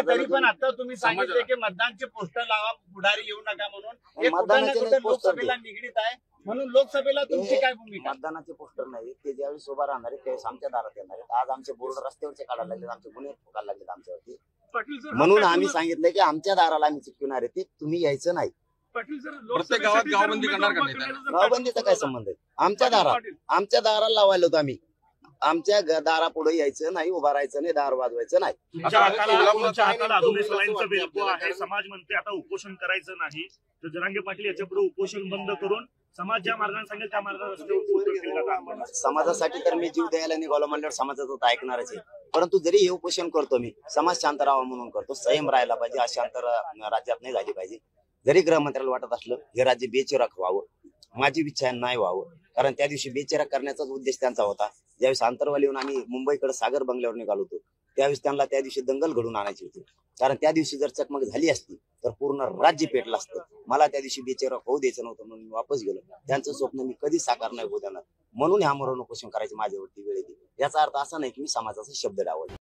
तरी पण आता तुम्ही सांगितले की मतदानचे पोस्टर लावा, पुढारी येऊ नका म्हणून. हे मतदानाचे कुठं ना कुठं पोस्टर लोकसभेला निगडीत आहे, म्हणून लोकसभेला तुमची काय भूमिका? मतदानाचे पोस्टर नाही, ते ज्यावेळेस उभा राहणार आहे त्यावेळेस आमच्या दारात येणार आहेत. आज आमचे बोर्ड रस्त्यावरचे काढायला लागले, आमचे गुन्हे ठोकायला लागलेत आमच्यावरती. म्हणून आम्ही सांगितलं की आमच्या दाराला आम्ही चिटकवणार आहे, ते तुम्ही यायचं नाही. प्रत्येक गावात गावबंदी करणार का नाही? गावबंदीचा काय संबंध आहे? आमच्या दाराला लावायला होतो आम्ही. आमच्या दारा पुढे यायचं नाही, उभा राहायचं नाही, दार वाजवायचं नाही. तुमच्या हाताला अजूनही सलाईनचं बेल्बो आहे. समाज म्हणते आता उपोषण करायचं नाही, तर जरांगे पाटील याच्या पुढे उपोषण बंद करून समाज ज्या मार्गाने सांगेल त्या मार्गाने रस्त्यावर. समाजासाठी तर मी जीव द्यायला निघालो म्हणल्यावर समाजाचं तर ऐकणारच आहे. परंतु जरी हे उपोषण करतो मी, समाज शांत राहावा म्हणून करतो. संयम राहायला पाहिजे, अशांत राज्यात नाही झाली पाहिजे. जरी गृहमंत्र्याला वाटत असलं हे राज्य बेचिराख व्हावं, माझी इच्छा नाही व्हावं. कारण त्या दिवशी बेचिराख करण्याचाच उद्देश त्यांचा होता. ज्यावेळेस आंतरवाली येऊन आम्ही मुंबईकडे सागर बंगल्यावर निघालो होतो, त्यावेळेस त्यांना त्या दिवशी दंगल घडून आणायची होती. कारण त्या दिवशी जर चकमक झाली असती तर पूर्ण राज्य पेटलं असतं. मला त्या दिवशी बेचिराख होऊ द्यायचं नव्हतं म्हणून मी वापस गेलो. त्यांचं स्वप्न मी कधी साकार नाही होऊ देणार, म्हणून ह्या मरण उपोषण करायची माझ्यावरती वेळ येते. याचा अर्थ असा नाही की मी समाजाचा शब्द डावलला.